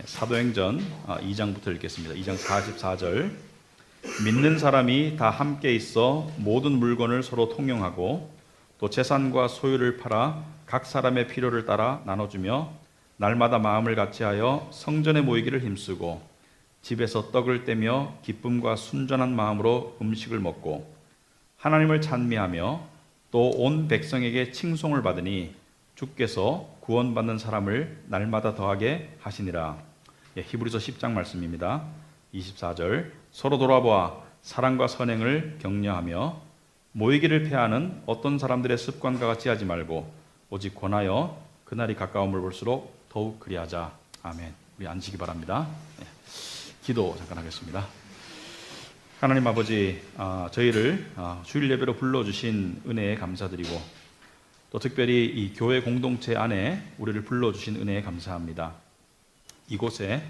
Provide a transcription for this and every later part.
사도행전 2장부터 읽겠습니다. 2장 44절. 믿는 사람이 다 함께 있어 모든 물건을 서로 통용하고 또 재산과 소유를 팔아 각 사람의 필요를 따라 나눠주며 날마다 마음을 같이하여 성전에 모이기를 힘쓰고 집에서 떡을 떼며 기쁨과 순전한 마음으로 음식을 먹고 하나님을 찬미하며 또 온 백성에게 칭송을 받으니 주께서 구원받는 사람을 날마다 더하게 하시니라. 히브리서 10장 말씀입니다. 24절. 서로 돌아보아 사랑과 선행을 격려하며 모이기를 패하는 어떤 사람들의 습관과 같이 하지 말고 오직 권하여 그날이 가까움을 볼수록 더욱 그리하자. 아멘. 우리 앉으시기 바랍니다. 기도 잠깐 하겠습니다. 하나님 아버지, 저희를 주일 예배로 불러주신 은혜에 감사드리고 또 특별히 이 교회 공동체 안에 우리를 불러주신 은혜에 감사합니다. 이곳에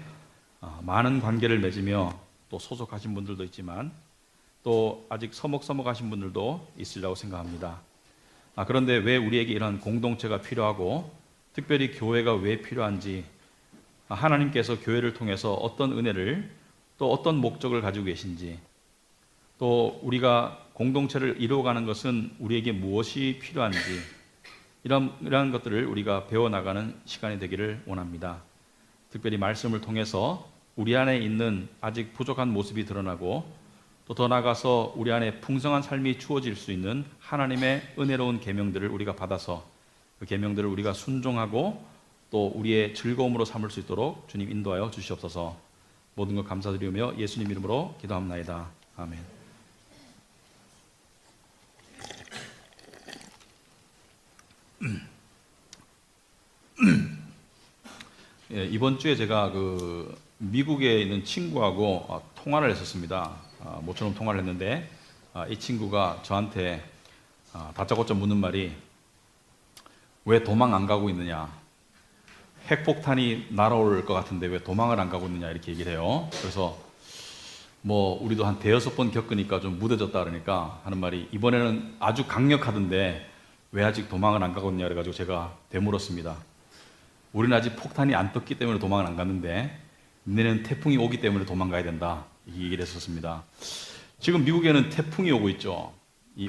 많은 관계를 맺으며 또 소속하신 분들도 있지만 또 아직 서먹서먹하신 분들도 있으리라고 생각합니다. 그런데 왜 우리에게 이런 공동체가 필요하고 특별히 교회가 왜 필요한지, 하나님께서 교회를 통해서 어떤 은혜를 또 어떤 목적을 가지고 계신지, 또 우리가 공동체를 이루어가는 것은 우리에게 무엇이 필요한지 이러한 것들을 우리가 배워나가는 시간이 되기를 원합니다. 특별히 말씀을 통해서 우리 안에 있는 아직 부족한 모습이 드러나고 또 더 나아가서 우리 안에 풍성한 삶이 주어질 수 있는 하나님의 은혜로운 계명들을 우리가 받아서 그 계명들을 우리가 순종하고 또 우리의 즐거움으로 삼을 수 있도록 주님 인도하여 주시옵소서. 모든 것 감사드리며 예수님 이름으로 기도합나이다. 아멘. 이번 주에 제가 미국에 있는 친구하고 통화를 했었습니다. 모처럼 통화를 했는데 이 친구가 저한테 다짜고짜 묻는 말이 왜 도망 안 가고 있느냐, 핵폭탄이 날아올 것 같은데 왜 도망을 안 가고 있느냐 이렇게 얘기를 해요. 그래서 우리도 한 대여섯 번 겪으니까 좀 무뎌졌다 그러니까 하는 말이 이번에는 아주 강력하던데 왜 아직 도망을 안 가고 있냐 그래가지고 제가 되물었습니다. 우리는 아직 폭탄이 안 떴기 때문에 도망을 안 갔는데 내년 태풍이 오기 때문에 도망가야 된다, 이 얘기를 했었습니다. 지금 미국에는 태풍이 오고 있죠.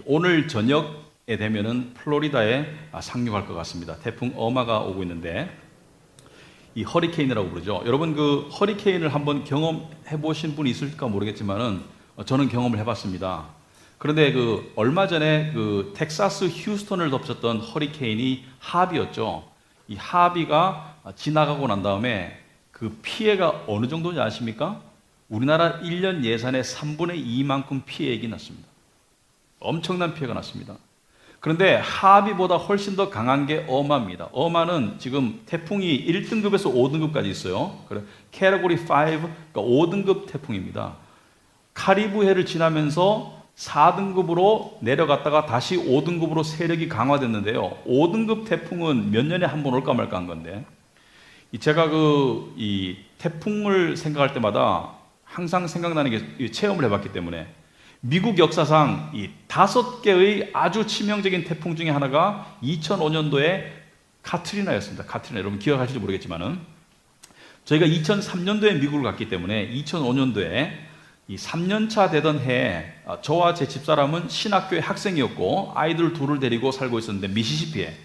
오늘 저녁에 되면은 플로리다에 상륙할 것 같습니다. 태풍 어마가 오고 있는데 이 허리케인이라고 부르죠. 여러분 그 허리케인을 한번 경험해 보신 분이 있을까 모르겠지만은 저는 경험을 해봤습니다. 그런데 얼마 전에 텍사스 휴스턴을 덮쳤던 허리케인이 하비였죠. 이 하비가 지나가고 난 다음에 그 피해가 어느 정도인지 아십니까? 우리나라 1년 예산의 3분의 2만큼 피해액이 났습니다. 엄청난 피해가 났습니다. 그런데 하비보다 훨씬 더 강한 게 어마입니다. 어마는 지금 태풍이 1등급에서 5등급까지 있어요. 그래, 캐러고리 5, 그러니까 5등급 태풍입니다. 카리브해를 지나면서 4등급으로 내려갔다가 다시 5등급으로 세력이 강화됐는데요. 5등급 태풍은 몇 년에 한 번 올까 말까 한 건데, 제가 이 태풍을 생각할 때마다 항상 생각나는 게 체험을 해봤기 때문에 미국 역사상 이 5개의 아주 치명적인 태풍 중에 하나가 2005년도에 카트리나였습니다. 카트리나 여러분 기억하실지 모르겠지만은 저희가 2003년도에 미국을 갔기 때문에 2005년도에 이 3년차 되던 해에 저와 제 집사람은 신학교의 학생이었고 아이들 둘을 데리고 살고 있었는데 미시시피에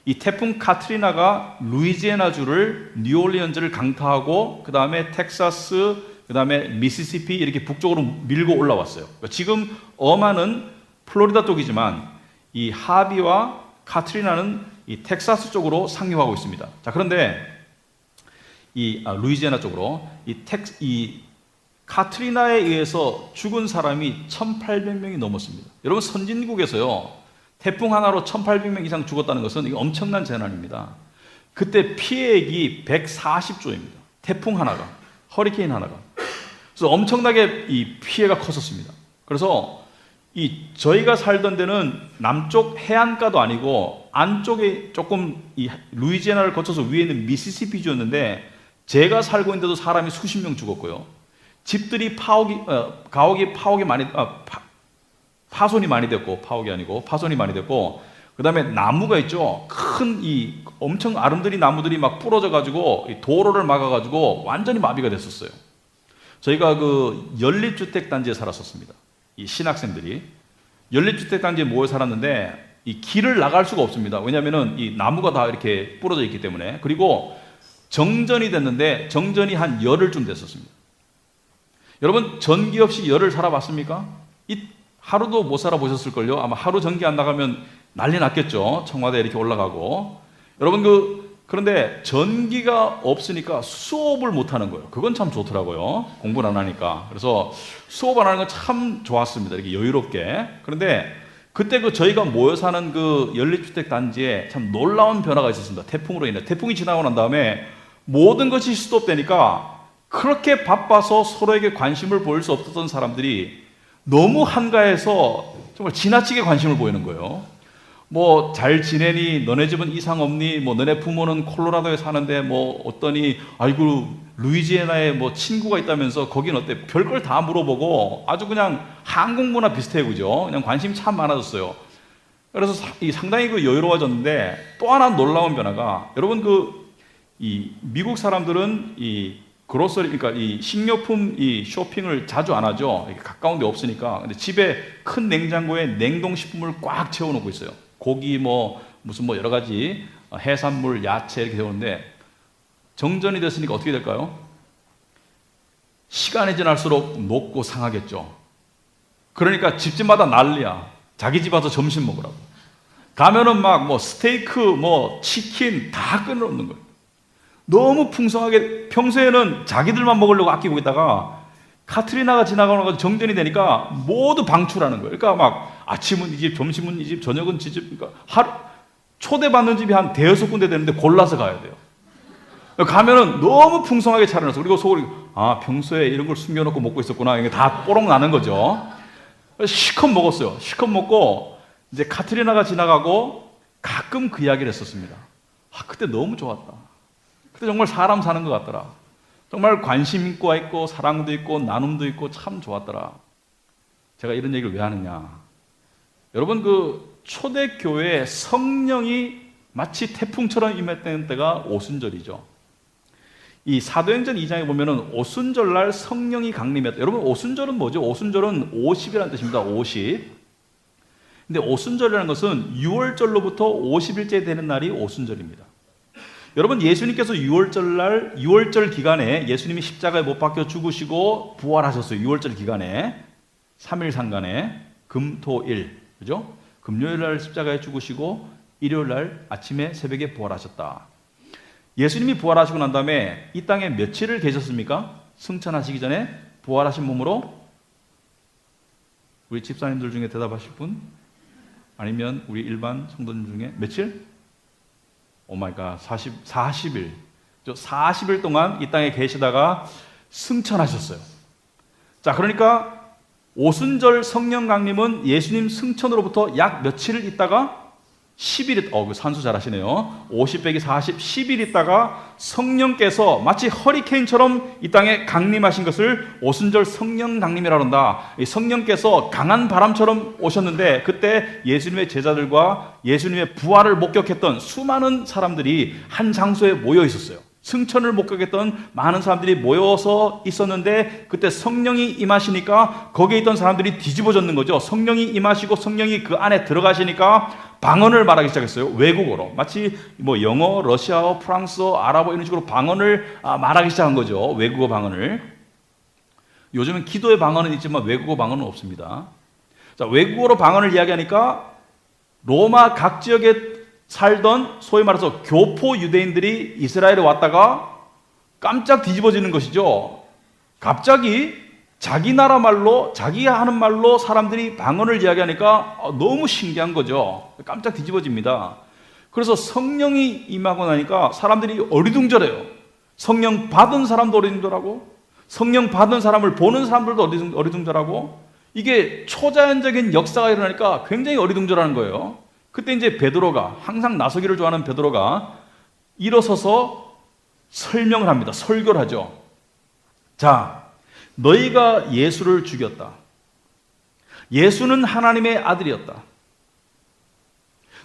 이 태풍 카트리나가 루이지애나주를 뉴올리언즈를 강타하고 그 다음에 텍사스, 그 다음에 미시시피 이렇게 북쪽으로 밀고 올라왔어요. 그러니까 지금 어마는 플로리다 쪽이지만 이 하비와 카트리나는 이 텍사스 쪽으로 상륙하고 있습니다. 자, 그런데 이 루이지애나 쪽으로 이 카트리나에 의해서 죽은 사람이 1,800명이 넘었습니다. 여러분 선진국에서요 태풍 하나로 1,800명 이상 죽었다는 것은 이거 엄청난 재난입니다. 그때 피해액이 140조입니다. 태풍 하나가, 허리케인 하나가. 그래서 엄청나게 이 피해가 컸었습니다. 그래서 저희가 살던 데는 남쪽 해안가도 아니고 안쪽에 조금 이 루이지애나를 거쳐서 위에 있는 미시시피주였는데 제가 살고 있는데도 사람이 수십 명 죽었고요. 집들이 파손이 많이 됐고, 파옥이 아니고 파손이 많이 됐고, 그 다음에 나무가 있죠. 큰 엄청 아름드리 나무들이 막 부러져 가지고 도로를 막아 가지고 완전히 마비가 됐었어요. 저희가 그 연립주택 단지에 살았었습니다. 이 신학생들이 연립주택 단지에 모여 살았는데 이 길을 나갈 수가 없습니다. 왜냐하면은 이 나무가 다 이렇게 부러져 있기 때문에. 그리고 정전이 됐는데 정전이 한 열흘쯤 됐었습니다. 여러분 전기 없이 열흘 살아봤습니까? 하루도 못 살아보셨을걸요. 아마 하루 전기 안 나가면 난리 났겠죠. 청와대 이렇게 올라가고. 여러분 그런데 전기가 없으니까 수업을 못 하는 거예요. 그건 참 좋더라고요. 공부를 안 하니까. 그래서 수업 안 하는 건 참 좋았습니다. 이렇게 여유롭게. 그런데 그때 저희가 모여 사는 그 연립주택 단지에 참 놀라운 변화가 있었습니다. 태풍으로 인해. 태풍이 지나고 난 다음에 모든 것이 스톱되니까 그렇게 바빠서 서로에게 관심을 보일 수 없었던 사람들이 너무 한가해서 정말 지나치게 관심을 보이는 거예요. 뭐 잘 지내니? 너네 집은 이상 없니? 뭐 너네 부모는 콜로라도에 사는데 뭐 어떠니? 아이고 루이지애나에 뭐 친구가 있다면서 거긴 어때? 별걸 다 물어보고 아주 그냥 한국 문화 비슷해요, 그죠? 그냥 관심이 참 많아졌어요. 그래서 상당히 여유로워졌는데 또 하나 놀라운 변화가 여러분 이 미국 사람들은 이 그로서리 그러니까 이 식료품 이 쇼핑을 자주 안 하죠. 가까운 데 없으니까. 근데 집에 큰 냉장고에 냉동식품을 꽉 채워놓고 있어요. 고기 무슨 여러 가지 해산물, 야채 이렇게 세우는데 정전이 됐으니까 어떻게 될까요? 시간이 지날수록 녹고 상하겠죠. 그러니까 집집마다 난리야. 자기 집 와서 점심 먹으라고. 가면은 막 스테이크, 치킨 다 끊어놓는 거예요. 너무 풍성하게 평소에는 자기들만 먹으려고 아끼고 있다가 카트리나가 지나가고 정전이 되니까 모두 방출하는 거예요. 그러니까 막 아침은 이 집, 점심은 이 집, 저녁은 지 집. 그러니까 초대받는 집이 한 대여섯 군데 되는데 골라서 가야 돼요. 가면은 너무 풍성하게 차려놨어. 그리고 속으로 평소에 이런 걸 숨겨놓고 먹고 있었구나. 이게 다 뽀록 나는 거죠. 실컷 먹었어요. 실컷 먹고 이제 카트리나가 지나가고 가끔 그 이야기를 했었습니다. 그때 너무 좋았다. 그때 정말 사람 사는 것 같더라. 정말 관심 있고 사랑도 있고 나눔도 있고 참 좋았더라. 제가 이런 얘기를 왜 하느냐. 여러분 초대교회에 성령이 마치 태풍처럼 임했던 때가 오순절이죠. 이 사도행전 2장에 보면은 오순절날 성령이 강림했다. 여러분 오순절은 뭐죠? 오순절은 50이라는 뜻입니다. 50. 근데 오순절이라는 것은 6월절로부터 50일째 되는 날이 오순절입니다. 여러분 예수님께서 6월절 기간에 예수님이 십자가에 못 박혀 죽으시고 부활하셨어요. 6월절 기간에 3일 상간에 금토일, 그죠? 금요일 날 십자가에 죽으시고 일요일 날 아침에 새벽에 부활하셨다. 예수님이 부활하시고 난 다음에 이 땅에 며칠을 계셨습니까? 승천하시기 전에 부활하신 몸으로 우리 집사님들 중에 대답하실 분? 아니면 우리 일반 성도님 중에 며칠? 오마이갓 40일 40일 동안 이 땅에 계시다가 승천하셨어요. 자, 그러니까 오순절 성령 강림은 예수님 승천으로부터 약 며칠을 있다가 10일, 그 산수 잘하시네요. 50 빼기 40, 10일 있다가 성령께서 마치 허리케인처럼 이 땅에 강림하신 것을 오순절 성령 강림이라고 한다. 이 성령께서 강한 바람처럼 오셨는데 그때 예수님의 제자들과 예수님의 부활을 목격했던 수많은 사람들이 한 장소에 모여 있었어요. 승천을 목격했던 많은 사람들이 모여서 있었는데 그때 성령이 임하시니까 거기에 있던 사람들이 뒤집어졌는 거죠. 성령이 임하시고 성령이 그 안에 들어가시니까 방언을 말하기 시작했어요. 외국어로. 마치 영어, 러시아어, 프랑스어, 아랍어 이런 식으로 방언을 말하기 시작한 거죠. 외국어 방언을. 요즘은 기도의 방언은 있지만 외국어 방언은 없습니다. 자, 외국어로 방언을 이야기하니까 로마 각 지역에 살던 소위 말해서 교포 유대인들이 이스라엘에 왔다가 깜짝 뒤집어지는 것이죠. 갑자기 자기 나라 말로, 자기가 하는 말로 사람들이 방언을 이야기하니까 너무 신기한 거죠. 깜짝 뒤집어집니다. 그래서 성령이 임하고 나니까 사람들이 어리둥절해요. 성령 받은 사람도 어리둥절하고 성령 받은 사람을 보는 사람들도 어리둥절하고 이게 초자연적인 역사가 일어나니까 굉장히 어리둥절하는 거예요. 그때 이제 베드로가, 항상 나서기를 좋아하는 베드로가 일어서서 설명을 합니다. 설교를 하죠. 자, 너희가 예수를 죽였다. 예수는 하나님의 아들이었다.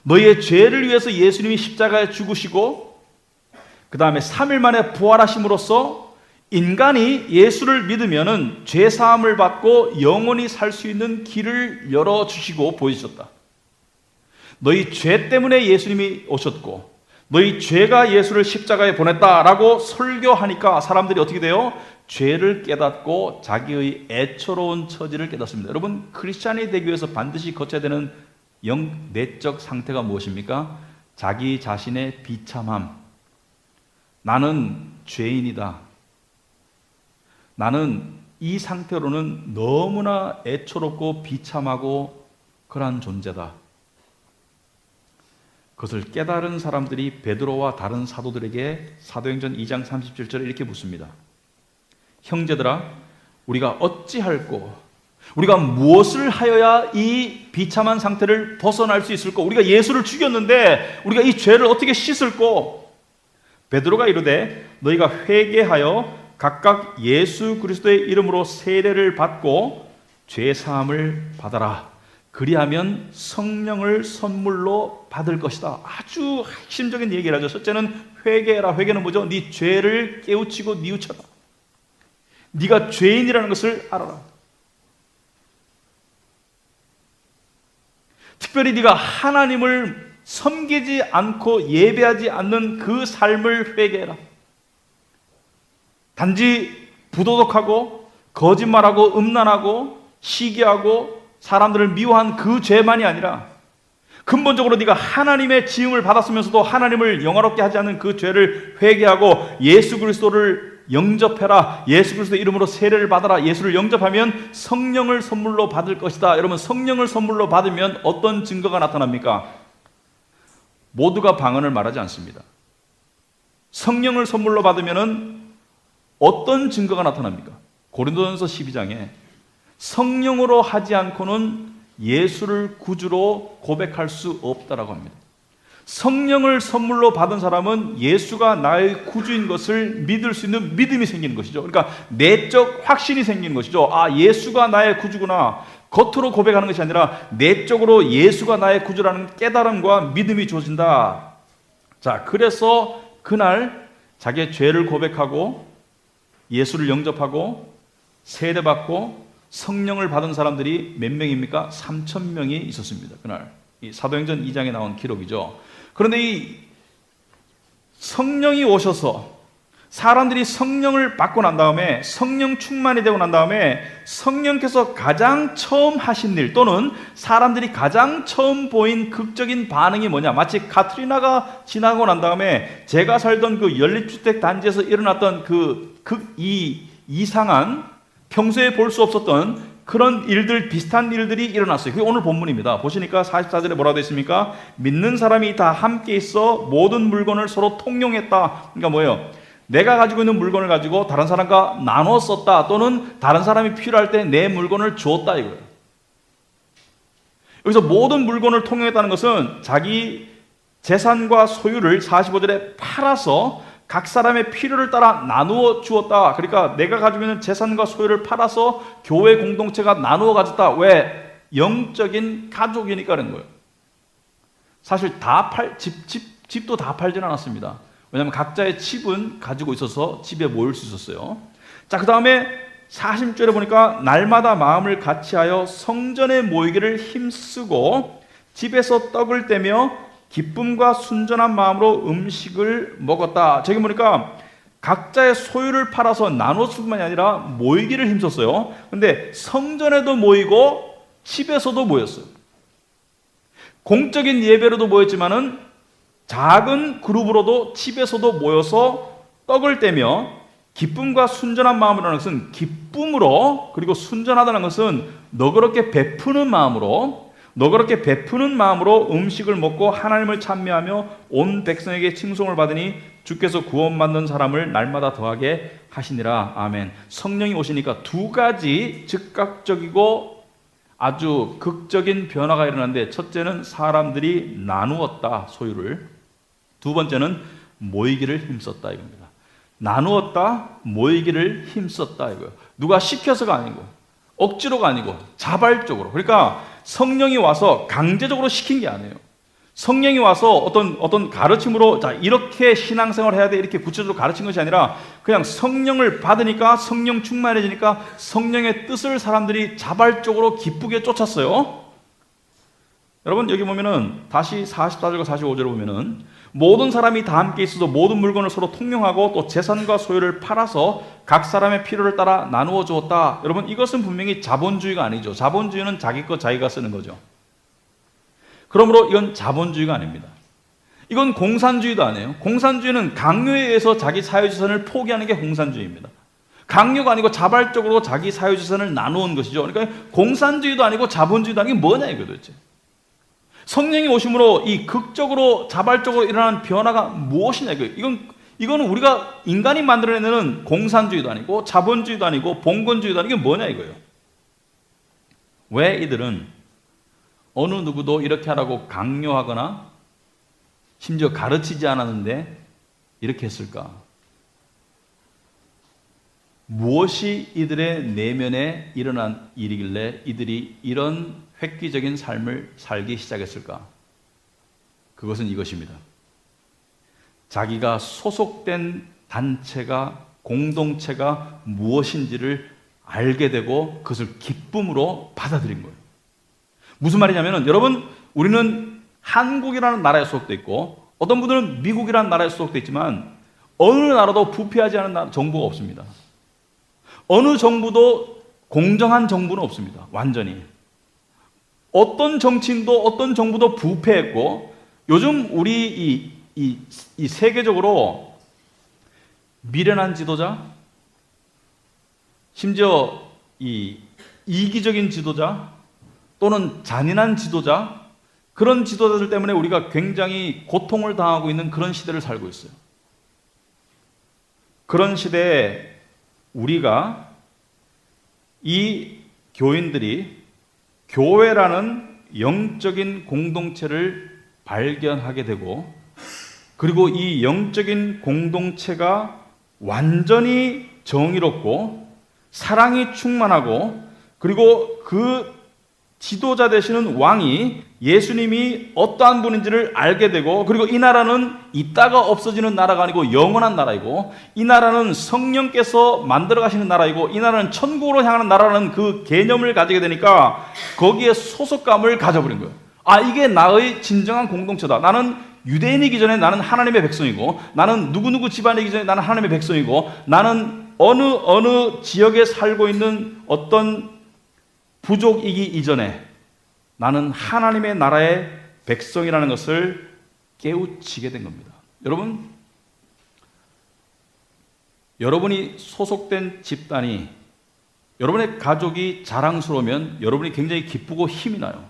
너희의 죄를 위해서 예수님이 십자가에 죽으시고 그 다음에 3일 만에 부활하심으로써 인간이 예수를 믿으면은 죄 사함을 받고 영원히 살 수 있는 길을 열어주시고 보여주셨다. 너희 죄 때문에 예수님이 오셨고 너희 죄가 예수를 십자가에 보냈다라고 설교하니까 사람들이 어떻게 돼요? 죄를 깨닫고 자기의 애처로운 처지를 깨닫습니다. 여러분, 크리스찬이 되기 위해서 반드시 거쳐야 되는 내적 상태가 무엇입니까? 자기 자신의 비참함. 나는 죄인이다. 나는 이 상태로는 너무나 애처롭고 비참하고 그러한 존재다. 그것을 깨달은 사람들이 베드로와 다른 사도들에게 사도행전 2장 37절에 이렇게 묻습니다. 형제들아, 우리가 어찌할꼬? 우리가 무엇을 하여야 이 비참한 상태를 벗어날 수 있을꼬? 우리가 예수를 죽였는데 우리가 이 죄를 어떻게 씻을꼬? 베드로가 이르되 너희가 회개하여 각각 예수 그리스도의 이름으로 세례를 받고 죄 사함을 받아라. 그리하면 성령을 선물로 받을 것이다. 아주 핵심적인 얘기를 하죠. 첫째는 회개해라. 회개는 뭐죠? 네 죄를 깨우치고 뉘우쳐라. 네가 죄인이라는 것을 알아라. 특별히 네가 하나님을 섬기지 않고 예배하지 않는 그 삶을 회개해라. 단지 부도덕하고 거짓말하고 음란하고 시기하고 사람들을 미워한 그 죄만이 아니라 근본적으로 네가 하나님의 지음을 받았으면서도 하나님을 영화롭게 하지 않는 그 죄를 회개하고 예수 그리스도를 영접해라. 예수 그리스도의 이름으로 세례를 받아라. 예수를 영접하면 성령을 선물로 받을 것이다. 여러분, 성령을 선물로 받으면 어떤 증거가 나타납니까? 모두가 방언을 말하지 않습니다. 성령을 선물로 받으면 어떤 증거가 나타납니까? 고린도전서 12장에 성령으로 하지 않고는 예수를 구주로 고백할 수 없다라고 합니다. 성령을 선물로 받은 사람은 예수가 나의 구주인 것을 믿을 수 있는 믿음이 생기는 것이죠. 그러니까 내적 확신이 생기는 것이죠. 아, 예수가 나의 구주구나. 겉으로 고백하는 것이 아니라 내적으로 예수가 나의 구주라는 깨달음과 믿음이 주어진다. 자, 그래서 그날 자기의 죄를 고백하고 예수를 영접하고 세례받고 성령을 받은 사람들이 몇 명입니까? 3,000명이 있었습니다. 그날 이 사도행전 2장에 나온 기록이죠. 그런데 이 성령이 오셔서 사람들이 성령을 받고 난 다음에 성령 충만이 되고 난 다음에 성령께서 가장 처음 하신 일 또는 사람들이 가장 처음 보인 극적인 반응이 뭐냐? 마치 카트리나가 지나고 난 다음에 제가 살던 그 연립주택 단지에서 일어났던 이상한 평소에 볼 수 없었던 그런 일들, 비슷한 일들이 일어났어요. 그게 오늘 본문입니다. 보시니까 44절에 뭐라고 되어 있습니까? 믿는 사람이 다 함께 있어 모든 물건을 서로 통용했다. 그러니까 뭐예요? 내가 가지고 있는 물건을 가지고 다른 사람과 나눠 썼다. 또는 다른 사람이 필요할 때 내 물건을 주었다 이거예요. 여기서 모든 물건을 통용했다는 것은 자기 재산과 소유를 45절에 팔아서 각 사람의 필요를 따라 나누어 주었다. 그러니까 내가 가지고 있는 재산과 소유를 팔아서 교회 공동체가 나누어 가졌다. 왜? 영적인 가족이니까 그런 거예요. 사실 집도 다 팔지는 않았습니다. 왜냐하면 각자의 집은 가지고 있어서 집에 모일 수 있었어요. 자, 그 다음에 40절에 보니까 날마다 마음을 같이하여 성전에 모이기를 힘쓰고 집에서 떡을 떼며 기쁨과 순전한 마음으로 음식을 먹었다. 저기 보니까 각자의 소유를 팔아서 나눴을 뿐만이 아니라 모이기를 힘썼어요. 근데 성전에도 모이고 집에서도 모였어요. 공적인 예배로도 모였지만은 작은 그룹으로도 집에서도 모여서 떡을 떼며 기쁨과 순전한 마음으로라는 것은 기쁨으로, 그리고 순전하다는 것은 너그럽게 베푸는 마음으로 음식을 먹고 하나님을 찬미하며 온 백성에게 칭송을 받으니 주께서 구원받는 사람을 날마다 더하게 하시니라. 아멘. 성령이 오시니까 두 가지 즉각적이고 아주 극적인 변화가 일어났는데, 첫째는 사람들이 나누었다, 소유를. 두 번째는 모이기를 힘썼다 이겁니다. 나누었다, 모이기를 힘썼다 이거예요. 누가 시켜서가 아니고 억지로가 아니고 자발적으로. 그러니까 성령이 와서 강제적으로 시킨 게 아니에요. 성령이 와서 어떤 가르침으로 자 이렇게 신앙생활을 해야 돼 이렇게 구체적으로 가르친 것이 아니라 그냥 성령을 받으니까 성령 충만해지니까 성령의 뜻을 사람들이 자발적으로 기쁘게 쫓았어요. 여러분 여기 보면은 다시 44절과 45절을 보면은 모든 사람이 다 함께 있어서 모든 물건을 서로 통용하고 또 재산과 소유를 팔아서 각 사람의 필요를 따라 나누어 주었다. 여러분 이것은 분명히 자본주의가 아니죠. 자본주의는 자기 것 자기가 쓰는 거죠. 그러므로 이건 자본주의가 아닙니다. 이건 공산주의도 아니에요. 공산주의는 강요에 의해서 자기 사유재산을 포기하는 게 공산주의입니다. 강요가 아니고 자발적으로 자기 사유재산을 나누는 것이죠. 그러니까 공산주의도 아니고 자본주의도 아니고 뭐냐 이거 도대체. 성령이 오심으로 이 극적으로 자발적으로 일어나는 변화가 무엇이냐 이거는 우리가 인간이 만들어내는 공산주의도 아니고 자본주의도 아니고 봉건주의도 아니고 이게 뭐냐 이거예요. 왜 이들은 어느 누구도 이렇게 하라고 강요하거나 심지어 가르치지 않았는데 이렇게 했을까? 무엇이 이들의 내면에 일어난 일이길래 이들이 이런 획기적인 삶을 살기 시작했을까? 그것은 이것입니다. 자기가 소속된 단체가 공동체가 무엇인지를 알게 되고 그것을 기쁨으로 받아들인 거예요. 무슨 말이냐면 여러분 우리는 한국이라는 나라에 소속돼 있고 어떤 분들은 미국이라는 나라에 소속돼 있지만 어느 나라도 부패하지 않은 정부가 없습니다. 어느 정부도 공정한 정부는 없습니다. 완전히. 어떤 정치인도 어떤 정부도 부패했고 요즘 우리 이 세계적으로 미련한 지도자 심지어 이 이기적인 지도자 또는 잔인한 지도자 그런 지도자들 때문에 우리가 굉장히 고통을 당하고 있는 그런 시대를 살고 있어요. 그런 시대에 우리가 이 교인들이 교회라는 영적인 공동체를 발견하게 되고 그리고 이 영적인 공동체가 완전히 정의롭고 사랑이 충만하고 그리고 그 지도자 되시는 왕이 예수님이 어떠한 분인지를 알게 되고 그리고 이 나라는 있다가 없어지는 나라가 아니고 영원한 나라이고 이 나라는 성령께서 만들어 가시는 나라이고 이 나라는 천국으로 향하는 나라라는 그 개념을 가지게 되니까 거기에 소속감을 가져버린 거예요. 아 이게 나의 진정한 공동체다. 나는 유대인이기 전에 나는 하나님의 백성이고 나는 누구누구 집안이기 전에 나는 하나님의 백성이고 나는 어느 지역에 살고 있는 어떤 부족이기 이전에 나는 하나님의 나라의 백성이라는 것을 깨우치게 된 겁니다. 여러분, 여러분이 소속된 집단이 여러분의 가족이 자랑스러우면 여러분이 굉장히 기쁘고 힘이 나요.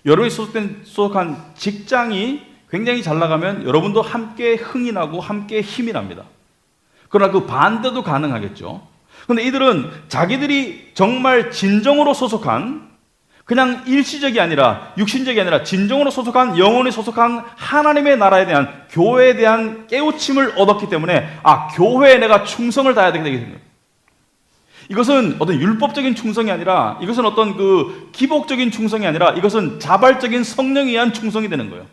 여러분이 소속한 직장이 굉장히 잘 나가면 여러분도 함께 흥이 나고 함께 힘이 납니다. 그러나 그 반대도 가능하겠죠. 그런데 이들은 자기들이 정말 진정으로 소속한 그냥 일시적이 아니라 육신적이 아니라 진정으로 소속한 영원히 소속한 하나님의 나라에 대한 교회에 대한 깨우침을 얻었기 때문에 아 교회에 내가 충성을 다해야 되게 된 거예요. 이것은 어떤 율법적인 충성이 아니라 이것은 어떤 그 기복적인 충성이 아니라 이것은 자발적인 성령에 의한 충성이 되는 거예요.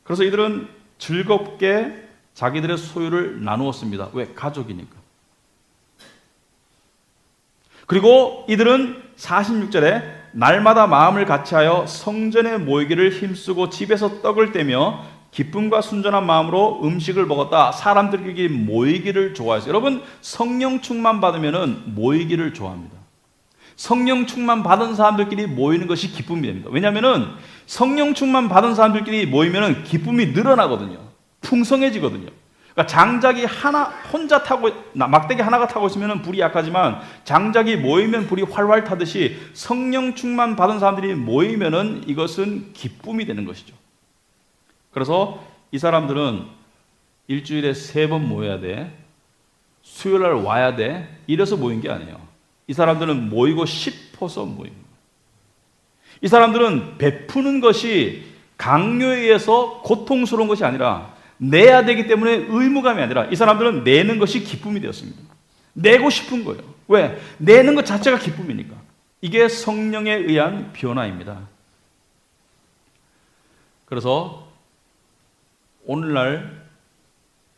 그래서 이들은 즐겁게 자기들의 소유를 나누었습니다. 왜? 가족이니까. 그리고 이들은 46절에 날마다 마음을 같이하여 성전에 모이기를 힘쓰고 집에서 떡을 떼며 기쁨과 순전한 마음으로 음식을 먹었다. 사람들끼리 모이기를 좋아했어요. 여러분 성령 충만 받으면 모이기를 좋아합니다. 성령 충만 받은 사람들끼리 모이는 것이 기쁨이 됩니다. 왜냐하면 성령 충만 받은 사람들끼리 모이면 기쁨이 늘어나거든요. 풍성해지거든요. 그러니까 장작이 하나 혼자 타고 막대기 하나가 타고 있으면 불이 약하지만 장작이 모이면 불이 활활 타듯이 성령 충만 받은 사람들이 모이면은 이것은 기쁨이 되는 것이죠. 그래서 이 사람들은 일주일에 3번 모여야 돼. 수요일 날 와야 돼. 이래서 모인 게 아니에요. 이 사람들은 모이고 싶어서 모인 거예요. 이 사람들은 베푸는 것이 강요에 의해서 고통스러운 것이 아니라 내야 되기 때문에 의무감이 아니라 이 사람들은 내는 것이 기쁨이 되었습니다. 내고 싶은 거예요. 왜? 내는 것 자체가 기쁨이니까. 이게 성령에 의한 변화입니다. 그래서 오늘날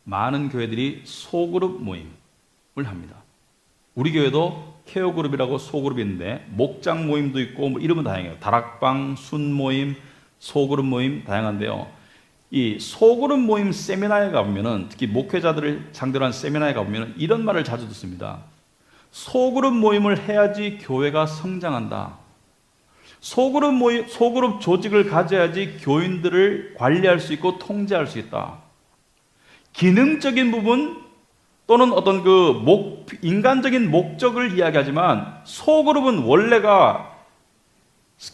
많은 교회들이 소그룹 모임을 합니다. 우리 교회도 케어그룹이라고 소그룹이 있는데 목장 모임도 있고 뭐 이름은 다양해요. 다락방, 순모임, 소그룹 모임 다양한데요. 이 소그룹 모임 세미나에 가보면은, 특히 목회자들을 상대로 한 세미나에 가보면은 이런 말을 자주 듣습니다. 소그룹 모임을 해야지 교회가 성장한다. 소그룹 모임, 소그룹 조직을 가져야지 교인들을 관리할 수 있고 통제할 수 있다. 기능적인 부분 또는 어떤 인간적인 목적을 이야기하지만 소그룹은 원래가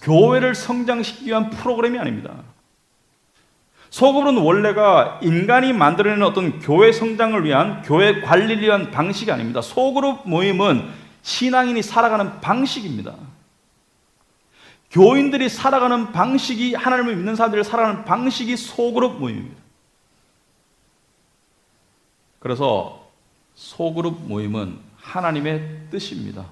교회를 성장시키기 위한 프로그램이 아닙니다. 소그룹은 원래가 인간이 만들어내는 어떤 교회 성장을 위한, 교회 관리를 위한 방식이 아닙니다. 소그룹 모임은 신앙인이 살아가는 방식입니다. 교인들이 살아가는 방식이, 하나님을 믿는 사람들이 살아가는 방식이 소그룹 모임입니다. 그래서 소그룹 모임은 하나님의 뜻입니다.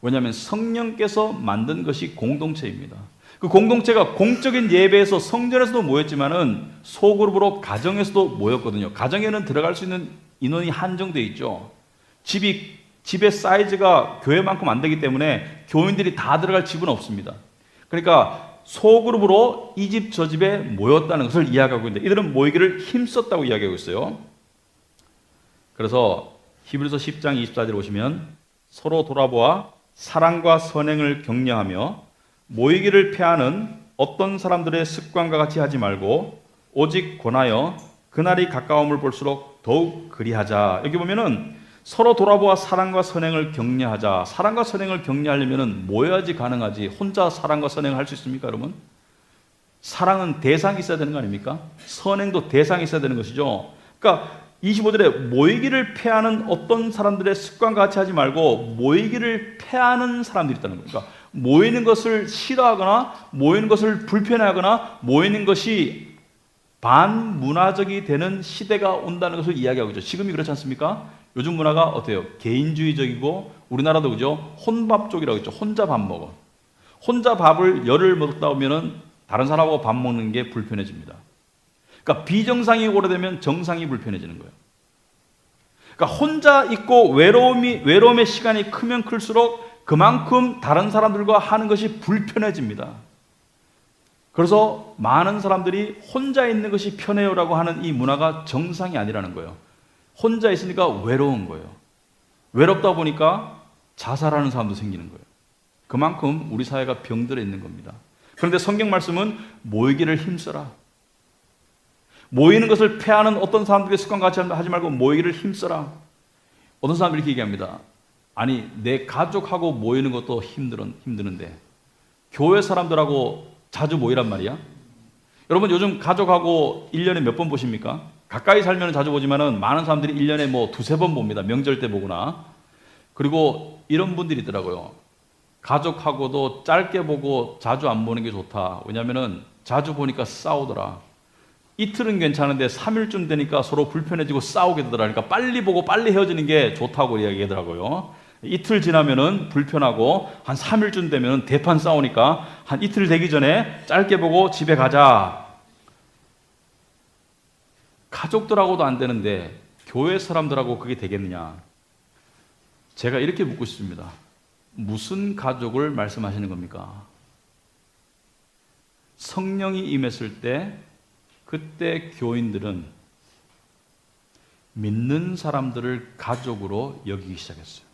왜냐하면 성령께서 만든 것이 공동체입니다. 그 공동체가 공적인 예배에서 성전에서도 모였지만은 소그룹으로 가정에서도 모였거든요. 가정에는 들어갈 수 있는 인원이 한정되어 있죠. 집의 사이즈가 교회만큼 안 되기 때문에 교인들이 다 들어갈 집은 없습니다. 그러니까 소그룹으로 이 집 저 집에 모였다는 것을 이야기하고 있는데, 이들은 모이기를 힘썼다고 이야기하고 있어요. 그래서 히브리서 10장 24절에 보시면 서로 돌아보아 사랑과 선행을 격려하며 모이기를 패하는 어떤 사람들의 습관과 같이 하지 말고 오직 권하여 그날이 가까움을 볼수록 더욱 그리하자. 여기 보면은 서로 돌아보아 사랑과 선행을 격려하자. 사랑과 선행을 격려하려면 모여야지 가능하지, 혼자 사랑과 선행을 할 수 있습니까, 여러분? 사랑은 대상이 있어야 되는 거 아닙니까? 선행도 대상이 있어야 되는 것이죠. 그러니까 25절에 모이기를 패하는 어떤 사람들의 습관과 같이 하지 말고 모이기를 패하는 사람들이 있다는 거예요. 그러니까 모이는 것을 싫어하거나 모이는 것을 불편해하거나 모이는 것이 반문화적이 되는 시대가 온다는 것을 이야기하고 있죠. 지금이 그렇지 않습니까? 요즘 문화가 어때요? 개인주의적이고, 우리나라도 그죠? 혼밥 쪽이라고 했죠. 혼자 밥 먹어. 혼자 밥을 열흘 먹다 보면은 다른 사람하고 밥 먹는 게 불편해집니다. 그러니까 비정상이 오래되면 정상이 불편해지는 거예요. 그러니까 혼자 있고 외로움의 시간이 크면 클수록 그만큼 다른 사람들과 하는 것이 불편해집니다. 그래서 많은 사람들이 혼자 있는 것이 편해요라고 하는 이 문화가 정상이 아니라는 거예요. 혼자 있으니까 외로운 거예요. 외롭다 보니까 자살하는 사람도 생기는 거예요. 그만큼 우리 사회가 병들어 있는 겁니다. 그런데 성경 말씀은 모이기를 힘써라. 모이는 것을 패하는 어떤 사람들의 습관 같이 하지 말고 모이기를 힘써라. 어떤 사람들이 이렇게 얘기합니다. 아니, 내 가족하고 모이는 것도 힘드는데 교회 사람들하고 자주 모이란 말이야? 여러분, 요즘 가족하고 1년에 몇 번 보십니까? 가까이 살면 자주 보지만은 많은 사람들이 1년에 뭐 두세 번 봅니다. 명절 때 보거나. 그리고 이런 분들이 있더라고요. 가족하고도 짧게 보고 자주 안 보는 게 좋다. 왜냐면은 자주 보니까 싸우더라. 이틀은 괜찮은데 3일쯤 되니까 서로 불편해지고 싸우게 되더라. 그러니까 빨리 보고 빨리 헤어지는 게 좋다고 이야기하더라고요. 이틀 지나면은 불편하고 한 3일쯤 되면 대판 싸우니까 한 이틀 되기 전에 짧게 보고 집에 가자. 가족들하고도 안 되는데 교회 사람들하고 그게 되겠느냐? 제가 이렇게 묻고 싶습니다. 무슨 가족을 말씀하시는 겁니까? 성령이 임했을 때 그때 교인들은 믿는 사람들을 가족으로 여기기 시작했어요.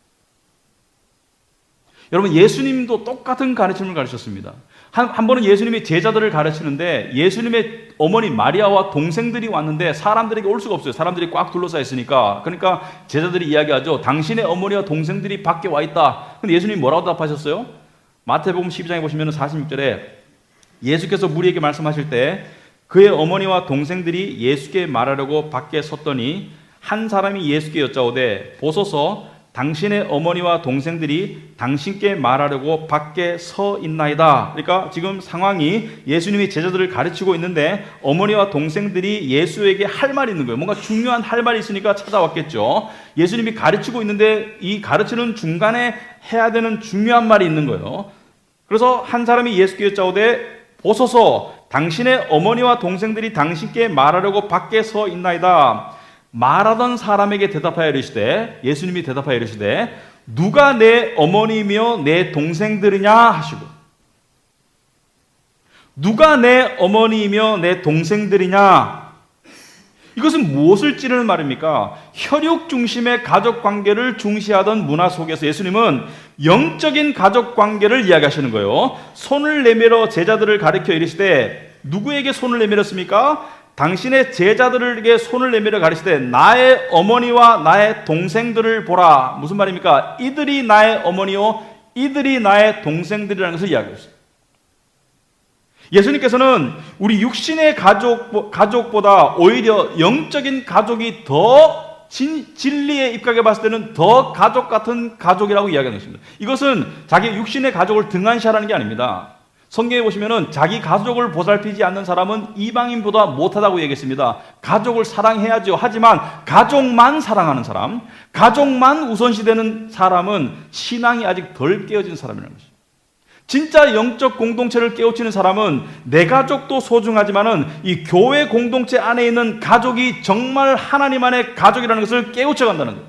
여러분, 예수님도 똑같은 가르침을 가르쳤습니다. 한 번은 예수님이 제자들을 가르치는데 예수님의 어머니 마리아와 동생들이 왔는데 사람들에게 올 수가 없어요. 사람들이 꽉 둘러싸여 있으니까. 그러니까 제자들이 이야기하죠. 당신의 어머니와 동생들이 밖에 와 있다. 근데 예수님이 뭐라고 답하셨어요? 마태복음 12장에 보시면 46절에 예수께서 무리에게 말씀하실 때 그의 어머니와 동생들이 예수께 말하려고 밖에 섰더니 한 사람이 예수께 여짜오되 보소서 당신의 어머니와 동생들이 당신께 말하려고 밖에 서 있나이다. 그러니까 지금 상황이 예수님이 제자들을 가르치고 있는데 어머니와 동생들이 예수에게 할 말이 있는 거예요. 뭔가 중요한 할 말이 있으니까 찾아왔겠죠. 예수님이 가르치고 있는데 이 가르치는 중간에 해야 되는 중요한 말이 있는 거예요. 그래서 한 사람이 예수께 여짜오되 보소서, 당신의 어머니와 동생들이 당신께 말하려고 밖에 서 있나이다. 말하던 사람에게 대답하여 이르시되, 예수님이 대답하여 이르시되, 누가 내 어머니며 내 동생들이냐 하시고, 누가 내 어머니이며 내 동생들이냐? 이것은 무엇을 찌르는 말입니까? 혈육 중심의 가족 관계를 중시하던 문화 속에서 예수님은 영적인 가족 관계를 이야기하시는 거예요. 손을 내밀어 제자들을 가리켜 이르시되, 누구에게 손을 내밀었습니까? 당신의 제자들에게 손을 내밀어 가리시되, 나의 어머니와 나의 동생들을 보라. 무슨 말입니까? 이들이 나의 어머니요, 이들이 나의 동생들이라는 것을 이야기했어요. 예수님께서는 우리 육신의 가족보다 오히려 영적인 가족이 더 진리에 입각해 봤을 때는 더 가족 같은 가족이라고 이야기하는 것입니다. 이것은 자기 육신의 가족을 등한시하라는 게 아닙니다. 성경에 보시면은 자기 가족을 보살피지 않는 사람은 이방인보다 못하다고 얘기했습니다. 가족을 사랑해야죠. 하지만 가족만 사랑하는 사람, 가족만 우선시되는 사람은 신앙이 아직 덜 깨어진 사람이라는 것입니다. 진짜 영적 공동체를 깨우치는 사람은 내 가족도 소중하지만은 이 교회 공동체 안에 있는 가족이 정말 하나님 안의 가족이라는 것을 깨우쳐 간다는 거예요.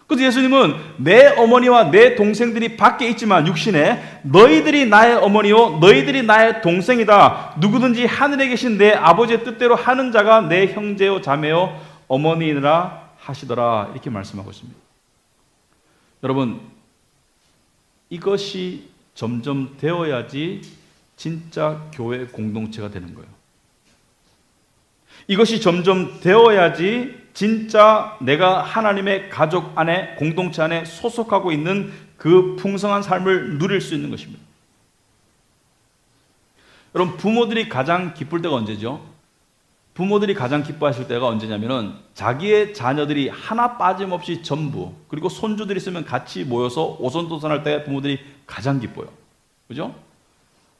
그래서 예수님은 내 어머니와 내 동생들이 밖에 있지만 육신에 너희들이 나의 어머니요 너희들이 나의 동생이다. 누구든지 하늘에 계신 내 아버지의 뜻대로 하는 자가 내 형제요 자매요 어머니라 하시더라. 이렇게 말씀하고 있습니다. 여러분, 이것이 점점 되어야지 진짜 교회 공동체가 되는 거예요. 이것이 점점 되어야지 진짜 내가 하나님의 가족 안에, 공동체 안에 소속하고 있는 그 풍성한 삶을 누릴 수 있는 것입니다. 여러분, 부모들이 가장 기쁠 때가 언제죠? 부모들이 가장 기뻐하실 때가 언제냐면은 자기의 자녀들이 하나 빠짐없이 전부, 그리고 손주들이 있으면 같이 모여서 오손도손할 때 부모들이 가장 기뻐요. 그죠?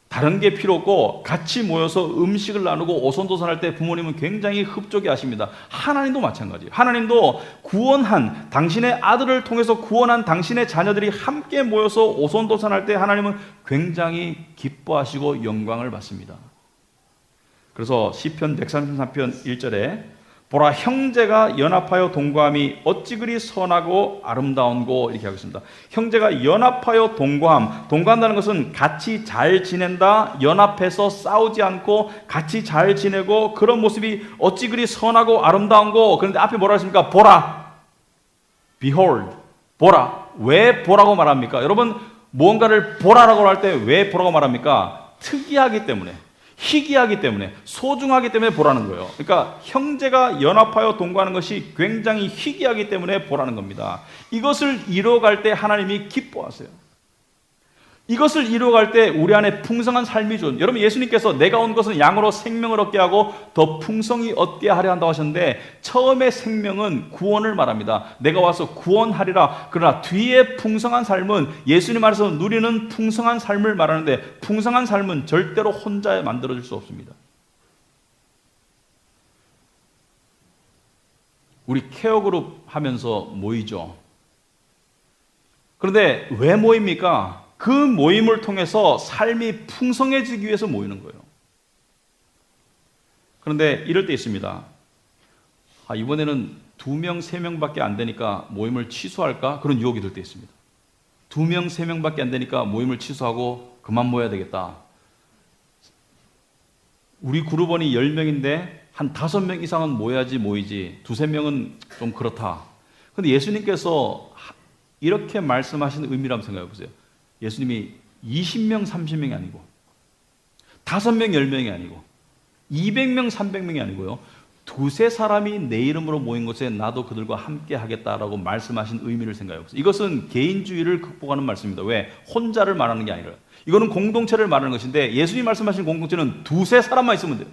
다른 게 필요 없고 같이 모여서 음식을 나누고 오손도손할 때 부모님은 굉장히 흡족해 하십니다. 하나님도 마찬가지예요. 하나님도 구원한, 당신의 아들을 통해서 구원한 당신의 자녀들이 함께 모여서 오손도손할 때 하나님은 굉장히 기뻐하시고 영광을 받습니다. 그래서 시편 133편 1절에 보라, 형제가 연합하여 동거함이 어찌 그리 선하고 아름다운고, 이렇게 하겠습니다. 형제가 연합하여 동거한다는 것은 같이 잘 지낸다, 연합해서 싸우지 않고 같이 잘 지내고, 그런 모습이 어찌 그리 선하고 아름다운고. 그런데 앞에 뭐라 했습니까? 보라, behold, 보라. 왜 보라고 말합니까? 여러분, 무언가를 보라라고 할 때 왜 보라고 말합니까? 특이하기 때문에, 희귀하기 때문에, 소중하기 때문에 보라는 거예요. 그러니까 형제가 연합하여 동거하는 것이 굉장히 희귀하기 때문에 보라는 겁니다. 이것을 이루어갈 때 하나님이 기뻐하세요. 이것을 이루어갈 때 우리 안에 풍성한 삶이 좋은, 여러분, 예수님께서 내가 온 것은 양으로 생명을 얻게 하고 더 풍성히 얻게 하려 한다고 하셨는데, 처음에 생명은 구원을 말합니다. 내가 와서 구원하리라. 그러나 뒤에 풍성한 삶은 예수님 안에서 누리는 풍성한 삶을 말하는데, 풍성한 삶은 절대로 혼자 만들어질 수 없습니다. 우리 케어그룹 하면서 모이죠. 그런데 왜 모입니까? 그 모임을 통해서 삶이 풍성해지기 위해서 모이는 거예요. 그런데 이럴 때 있습니다. 이번에는 2명, 3명밖에 안 되니까 모임을 취소할까? 그런 유혹이 들 때 있습니다. 2명, 3명밖에 안 되니까 모임을 취소하고 그만 모여야 되겠다. 우리 그룹원이 10명인데 한 5명 이상은 모여야지 모이지 2, 3명은 좀 그렇다. 그런데 예수님께서 이렇게 말씀하시는 의미를 한번 생각해 보세요. 예수님이 20명, 30명이 아니고 5명, 10명이 아니고 200명, 300명이 아니고요. 2-3 사람이 내 이름으로 모인 곳에 나도 그들과 함께 하겠다라고 말씀하신 의미를 생각해 보세요. 이것은 개인주의를 극복하는 말씀입니다. 왜? 혼자를 말하는 게 아니라. 이거는 공동체를 말하는 것인데, 예수님이 말씀하신 공동체는 2-3 사람만 있으면 돼요.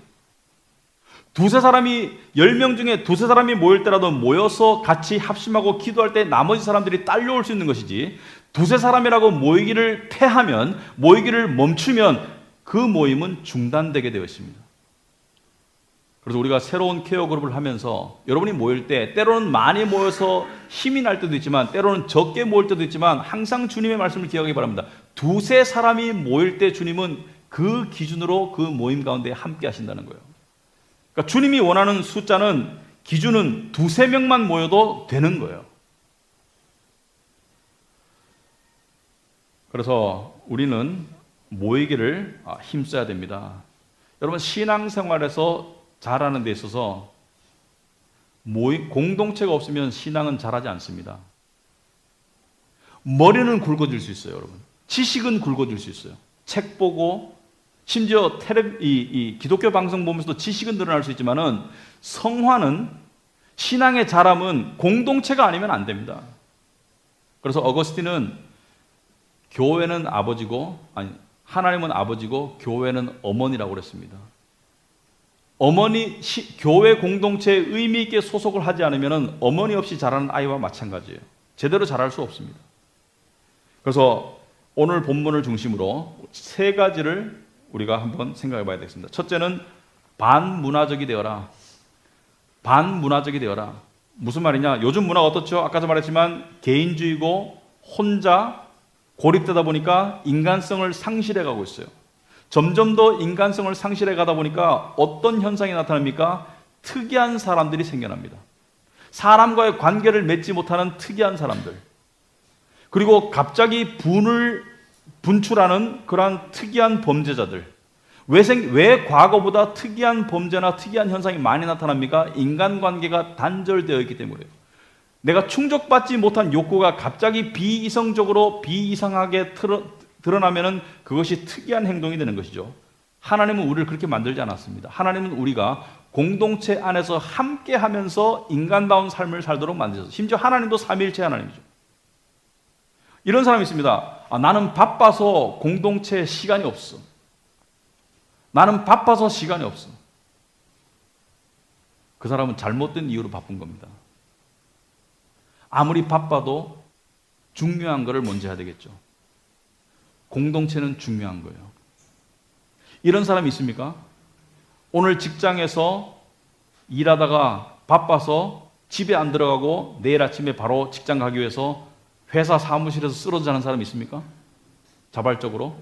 2-3 사람이, 10명 중에 2-3 사람이 모일 때라도 모여서 같이 합심하고 기도할 때 나머지 사람들이 딸려올 수 있는 것이지, 2-3 사람이라고 모이기를 패하면, 모이기를 멈추면 그 모임은 중단되게 되어 있습니다. 그래서 우리가 새로운 케어 그룹을 하면서 여러분이 모일 때 때로는 많이 모여서 힘이 날 때도 있지만 때로는 적게 모일 때도 있지만 항상 주님의 말씀을 기억하기 바랍니다. 2-3 사람이 모일 때 주님은 그 기준으로 그 모임 가운데 함께 하신다는 거예요. 그러니까 주님이 원하는 숫자는 기준은 2-3명만 모여도 되는 거예요. 그래서 우리는 모이기를 힘써야 됩니다. 여러분, 신앙생활에서 잘하는 데 있어서 공동체가 없으면 신앙은 잘하지 않습니다. 머리는 굵어질 수 있어요, 여러분. 지식은 굵어질 수 있어요. 책 보고, 심지어 기독교 방송 보면서도 지식은 늘어날 수 있지만은 성화는, 신앙의 자람은 공동체가 아니면 안 됩니다. 그래서 어거스틴은 교회는 아버지고, 하나님은 아버지고 교회는 어머니라고 그랬습니다. 교회 공동체에 의미 있게 소속을 하지 않으면 어머니 없이 자라는 아이와 마찬가지예요. 제대로 자랄 수 없습니다. 그래서 오늘 본문을 중심으로 3가지를 우리가 한번 생각해 봐야 되겠습니다. 첫째는 반문화적이 되어라. 반문화적이 되어라. 무슨 말이냐? 요즘 문화가 어떻죠? 아까도 말했지만 개인주의고 혼자 고립되다 보니까 인간성을 상실해 가고 있어요. 점점 더 인간성을 상실해 가다 보니까 어떤 현상이 나타납니까? 특이한 사람들이 생겨납니다. 사람과의 관계를 맺지 못하는 특이한 사람들. 그리고 갑자기 분을 분출하는 그러한 특이한 범죄자들. 왜 과거보다 특이한 범죄나 특이한 현상이 많이 나타납니까? 인간관계가 단절되어 있기 때문이에요. 내가 충족받지 못한 욕구가 갑자기 비이성적으로 비이상하게 드러나면은 그것이 특이한 행동이 되는 것이죠. 하나님은 우리를 그렇게 만들지 않았습니다. 하나님은 우리가 공동체 안에서 함께 하면서 인간다운 삶을 살도록 만드셨어요. 심지어 하나님도 삼위일체 하나님이죠. 이런 사람이 있습니다. 나는 바빠서 공동체에 시간이 없어. 나는 바빠서 시간이 없어. 그 사람은 잘못된 이유로 바쁜 겁니다. 아무리 바빠도 중요한 것을 먼저 해야 되겠죠. 공동체는 중요한 거예요. 이런 사람이 있습니까? 오늘 직장에서 일하다가 바빠서 집에 안 들어가고 내일 아침에 바로 직장 가기 위해서 회사 사무실에서 쓰러져 자는 사람이 있습니까? 자발적으로?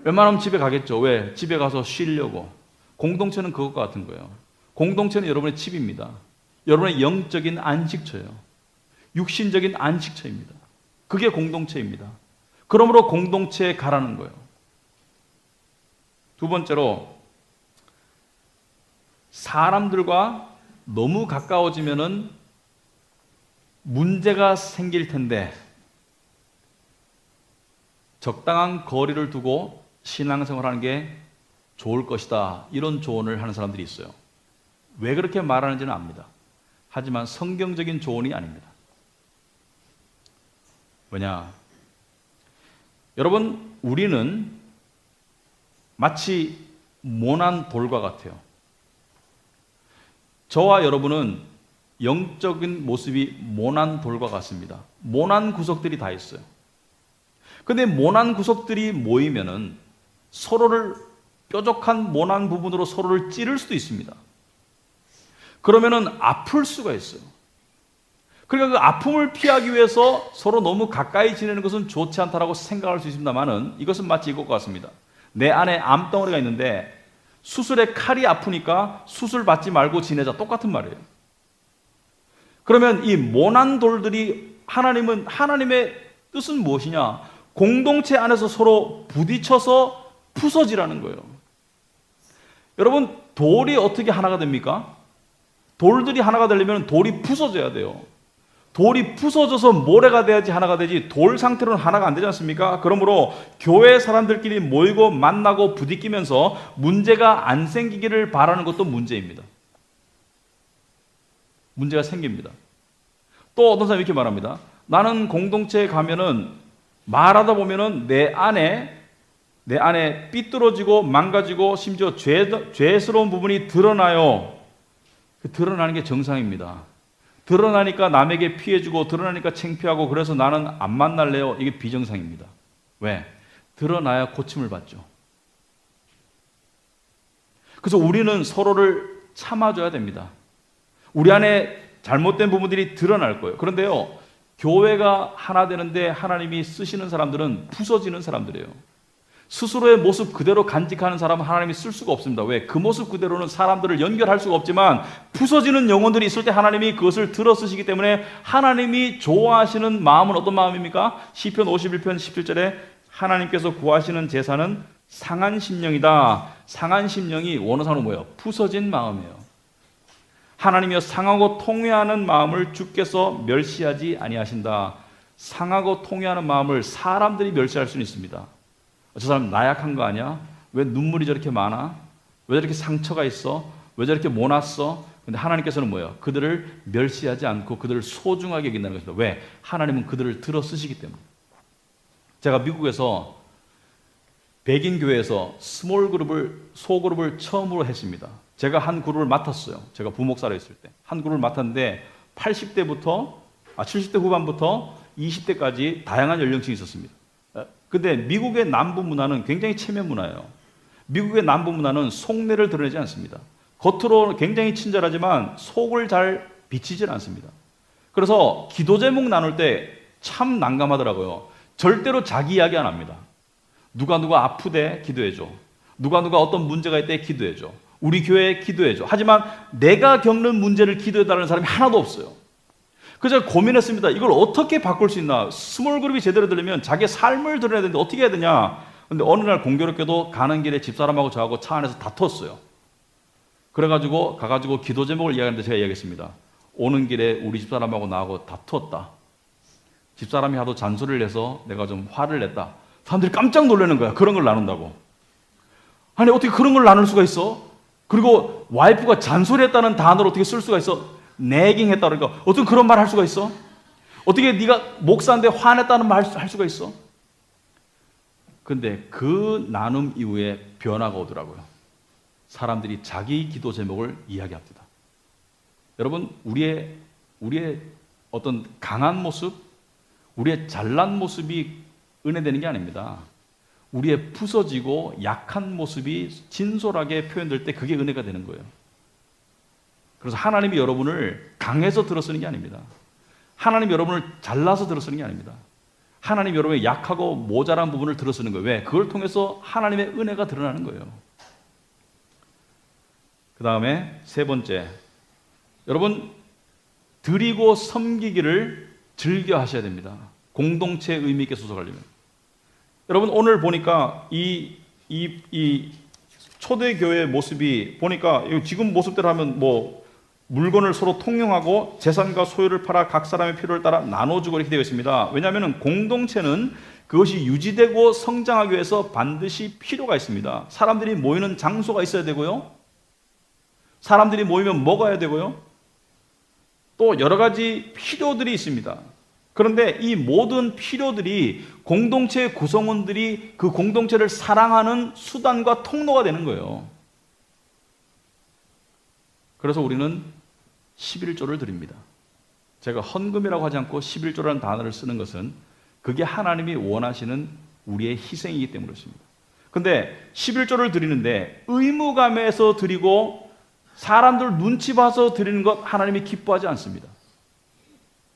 웬만하면 집에 가겠죠. 왜? 집에 가서 쉬려고. 공동체는 그것과 같은 거예요. 공동체는 여러분의 집입니다. 여러분의 영적인 안식처예요. 육신적인 안식처입니다. 그게 공동체입니다. 그러므로 공동체에 가라는 거예요. 2번째로, 사람들과 너무 가까워지면은 문제가 생길 텐데 적당한 거리를 두고 신앙생활하는 게 좋을 것이다. 이런 조언을 하는 사람들이 있어요. 왜 그렇게 말하는지는 압니다. 하지만 성경적인 조언이 아닙니다. 뭐냐? 여러분, 우리는 마치 모난 돌과 같아요. 저와 여러분은 영적인 모습이 모난 돌과 같습니다. 모난 구석들이 다 있어요. 근데 모난 구석들이 모이면은 서로를 뾰족한 모난 부분으로 서로를 찌를 수도 있습니다. 그러면은 아플 수가 있어요. 그러니까 그 아픔을 피하기 위해서 서로 너무 가까이 지내는 것은 좋지 않다라고 생각할 수 있습니다만은 이것은 마치 이것과 같습니다. 내 안에 암덩어리가 있는데 수술에 칼이 아프니까 수술 받지 말고 지내자. 똑같은 말이에요. 그러면 이 모난 돌들이 하나님의 뜻은 무엇이냐? 공동체 안에서 서로 부딪혀서 부서지라는 거예요. 여러분, 돌이 어떻게 하나가 됩니까? 돌들이 하나가 되려면 돌이 부서져야 돼요. 돌이 부서져서 모래가 돼야지 하나가 되지 돌 상태로는 하나가 안 되지 않습니까? 그러므로 교회 사람들끼리 모이고 만나고 부딪히면서 문제가 안 생기기를 바라는 것도 문제입니다. 문제가 생깁니다. 또 어떤 사람이 이렇게 말합니다. 나는 공동체에 가면은 말하다 보면은 내 안에 삐뚤어지고 망가지고 심지어 죄스러운 부분이 드러나요. 드러나는 게 정상입니다. 드러나니까 남에게 피해주고 드러나니까 창피하고 그래서 나는 안 만날래요. 이게 비정상입니다. 왜? 드러나야 고침을 받죠. 그래서 우리는 서로를 참아줘야 됩니다. 우리 안에 잘못된 부분들이 드러날 거예요. 그런데요, 교회가 하나 되는데 하나님이 쓰시는 사람들은 부서지는 사람들이에요. 스스로의 모습 그대로 간직하는 사람은 하나님이 쓸 수가 없습니다. 왜? 그 모습 그대로는 사람들을 연결할 수가 없지만 부서지는 영혼들이 있을 때 하나님이 그것을 들어 쓰시기 때문에 하나님이 좋아하시는 마음은 어떤 마음입니까? 시편 51편 17절에 하나님께서 구하시는 제사는 상한 심령이다. 상한 심령이 원어상으로 뭐예요? 부서진 마음이에요. 하나님이여 상하고 통회하는 마음을 주께서 멸시하지 아니하신다. 상하고 통회하는 마음을 사람들이 멸시할 수는 있습니다. 저 사람 나약한 거 아니야? 왜 눈물이 저렇게 많아? 왜 저렇게 상처가 있어? 왜 저렇게 모났어? 근데 하나님께서는 뭐예요? 그들을 멸시하지 않고 그들을 소중하게 여긴다는 것입니다. 왜? 하나님은 그들을 들어 쓰시기 때문에. 제가 미국에서 백인 교회에서 스몰 그룹을, 소그룹을 처음으로 했습니다. 제가 한 그룹을 맡았어요. 제가 부목사로 있을 때. 한 그룹을 맡았는데 70대 후반부터 20대까지 다양한 연령층이 있었습니다. 근데 미국의 남부 문화는 굉장히 체면 문화예요. 미국의 남부 문화는 속내를 드러내지 않습니다. 겉으로 굉장히 친절하지만 속을 잘 비치질 않습니다. 그래서 기도 제목 나눌 때 참 난감하더라고요. 절대로 자기 이야기 안 합니다. 누가 아프대 기도해줘. 누가 어떤 문제가 있대 기도해줘. 우리 교회에 기도해줘. 하지만 내가 겪는 문제를 기도해달라는 사람이 하나도 없어요. 그래서 고민했습니다. 이걸 어떻게 바꿀 수 있나? 스몰 그룹이 제대로 되려면 자기의 삶을 드러내야 되는데 어떻게 해야 되냐? 근데 어느 날 공교롭게도 가는 길에 집사람하고 저하고 차 안에서 다퉜어요. 그래가지고 가가지고 기도 제목을 이야기하는데 제가 이야기했습니다. 오는 길에 우리 집사람하고 나하고 다투었다. 집사람이 하도 잔소리를 해서 내가 좀 화를 냈다. 사람들이 깜짝 놀라는 거야. 그런 걸 나눈다고. 아니 어떻게 그런 걸 나눌 수가 있어? 그리고 와이프가 잔소리했다는 단어를 어떻게 쓸 수가 있어? 내깅했다 그러니까 어떻게 그런 말 할 수가 있어? 어떻게 네가 목사인데 화냈다는 말 할 수가 있어? 근데 그 나눔 이후에 변화가 오더라고요. 사람들이 자기 기도 제목을 이야기합니다. 여러분 우리의 어떤 강한 모습, 우리의 잘난 모습이 은혜되는 게 아닙니다. 우리의 부서지고 약한 모습이 진솔하게 표현될 때 그게 은혜가 되는 거예요. 그래서 하나님이 여러분을 강해서 들어쓰는 게 아닙니다. 하나님이 여러분을 잘나서 들어쓰는 게 아닙니다. 하나님이 여러분의 약하고 모자란 부분을 들어쓰는 거예요. 왜? 그걸 통해서 하나님의 은혜가 드러나는 거예요. 그 다음에 세 번째, 여러분 드리고 섬기기를 즐겨 하셔야 됩니다. 공동체 의미 있게 소속하려면. 여러분 오늘 보니까 이 초대교회의 모습이 보니까 지금 모습대로 하면 뭐 물건을 서로 통용하고 재산과 소유를 팔아 각 사람의 필요를 따라 나눠주고 이렇게 되어 있습니다. 왜냐하면 공동체는 그것이 유지되고 성장하기 위해서 반드시 필요가 있습니다. 사람들이 모이는 장소가 있어야 되고요. 사람들이 모이면 먹어야 되고요. 또 여러 가지 필요들이 있습니다. 그런데 이 모든 필요들이 공동체의 구성원들이 그 공동체를 사랑하는 수단과 통로가 되는 거예요. 그래서 우리는 11조를 드립니다. 제가 헌금이라고 하지 않고 11조라는 단어를 쓰는 것은 그게 하나님이 원하시는 우리의 희생이기 때문에 그렇습니다. 근데 11조를 드리는데 의무감에서 드리고 사람들 눈치 봐서 드리는 것 하나님이 기뻐하지 않습니다.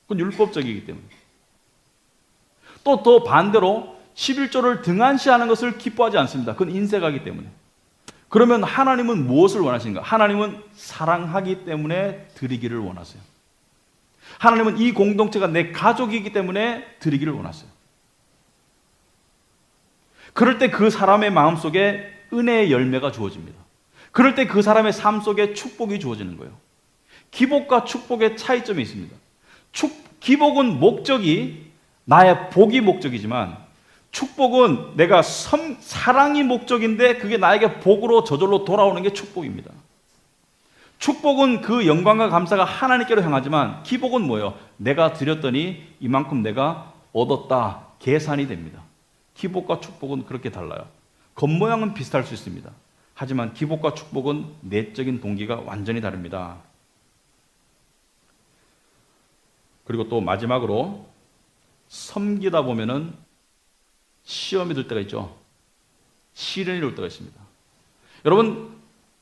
그건 율법적이기 때문에. 또 더 반대로 11조를 등한시하는 것을 기뻐하지 않습니다. 그건 인색하기 때문에. 그러면 하나님은 무엇을 원하시는가? 하나님은 사랑하기 때문에 드리기를 원하세요. 하나님은 이 공동체가 내 가족이기 때문에 드리기를 원하세요. 그럴 때 그 사람의 마음속에 은혜의 열매가 주어집니다. 그럴 때 그 사람의 삶 속에 축복이 주어지는 거예요. 기복과 축복의 차이점이 있습니다. 기복은 목적이 나의 복이 목적이지만 축복은 내가 사랑이 목적인데 그게 나에게 복으로 저절로 돌아오는 게 축복입니다. 축복은 그 영광과 감사가 하나님께로 향하지만 기복은 뭐예요? 내가 드렸더니 이만큼 내가 얻었다. 계산이 됩니다. 기복과 축복은 그렇게 달라요. 겉모양은 비슷할 수 있습니다. 하지만 기복과 축복은 내적인 동기가 완전히 다릅니다. 그리고 또 마지막으로 섬기다 보면은 시험이 들 때가 있죠. 시련이 올 때가 있습니다. 여러분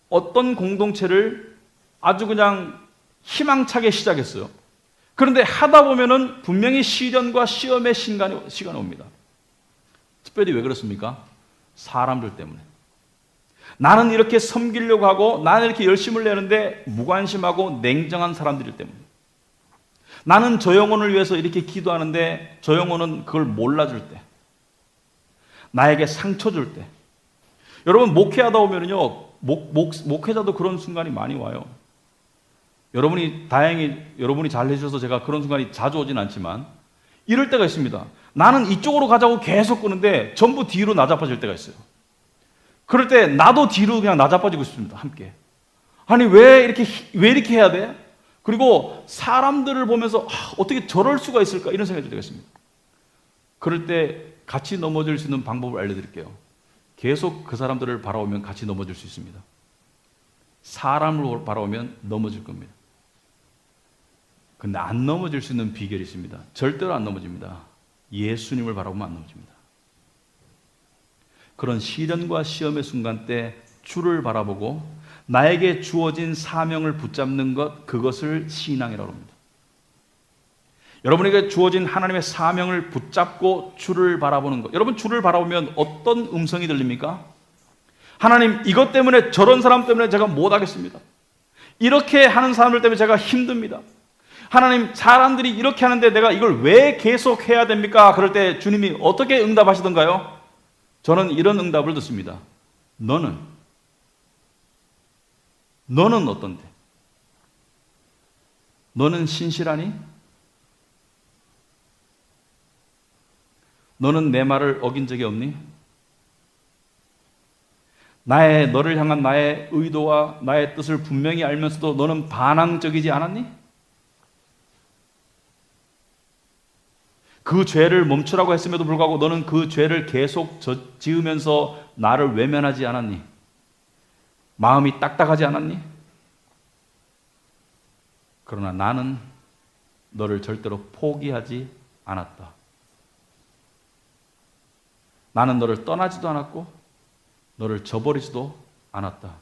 어떤 공동체를 아주 그냥 희망차게 시작했어요. 그런데 하다 보면은 분명히 시련과 시험의 시간이 옵니다. 특별히 왜 그렇습니까? 사람들 때문에. 나는 이렇게 섬기려고 하고 나는 이렇게 열심을 내는데 무관심하고 냉정한 사람들 때문에. 나는 저 영혼을 위해서 이렇게 기도하는데 저 영혼은 그걸 몰라줄 때, 나에게 상처 줄 때. 여러분, 목회하다 보면요, 목회자도 그런 순간이 많이 와요. 다행히 여러분이 잘 해주셔서 제가 그런 순간이 자주 오진 않지만 이럴 때가 있습니다. 나는 이쪽으로 가자고 계속 끄는데 전부 뒤로 나자빠질 때가 있어요. 그럴 때 나도 뒤로 그냥 나자빠지고 싶습니다. 함께. 아니 왜 이렇게 해야 돼? 그리고 사람들을 보면서 어떻게 저럴 수가 있을까 이런 생각이 들 때가 있습니다. 그럴 때 같이 넘어질 수 있는 방법을 알려드릴게요. 계속 그 사람들을 바라보면 같이 넘어질 수 있습니다. 사람을 바라보면 넘어질 겁니다. 근데 안 넘어질 수 있는 비결이 있습니다. 절대로 안 넘어집니다. 예수님을 바라보면 안 넘어집니다. 그런 시련과 시험의 순간 때 주를 바라보고 나에게 주어진 사명을 붙잡는 것, 그것을 신앙이라고 합니다. 여러분에게 주어진 하나님의 사명을 붙잡고 주를 바라보는 것. 여러분, 주를 바라보면 어떤 음성이 들립니까? 하나님, 이것 때문에 저런 사람 때문에 제가 못하겠습니다. 이렇게 하는 사람들 때문에 제가 힘듭니다. 하나님, 사람들이 이렇게 하는데 내가 이걸 왜 계속 해야 됩니까? 그럴 때 주님이 어떻게 응답하시던가요? 저는 이런 응답을 듣습니다. 너는 어떤데? 너는 신실하니? 너는 내 말을 어긴 적이 없니? 너를 향한 나의 의도와 나의 뜻을 분명히 알면서도 너는 반항적이지 않았니? 그 죄를 멈추라고 했음에도 불구하고 너는 그 죄를 계속 지으면서 나를 외면하지 않았니? 마음이 딱딱하지 않았니? 그러나 나는 너를 절대로 포기하지 않았다. 나는 너를 떠나지도 않았고 너를 저버리지도 않았다.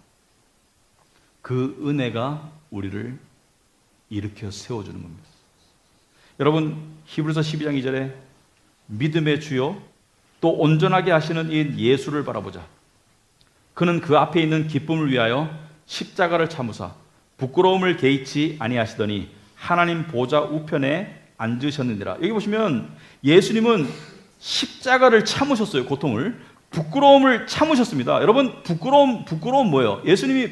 그 은혜가 우리를 일으켜 세워주는 겁니다. 여러분, 히브리서 12장 2절에 믿음의 주요 또 온전하게 하시는 이 예수를 바라보자. 그는 그 앞에 있는 기쁨을 위하여 십자가를 참으사 부끄러움을 개의치 아니하시더니 하나님 보좌 우편에 앉으셨느니라. 여기 보시면 예수님은 십자가를 참으셨어요. 고통을. 부끄러움을 참으셨습니다. 여러분, 부끄러움 뭐예요? 예수님이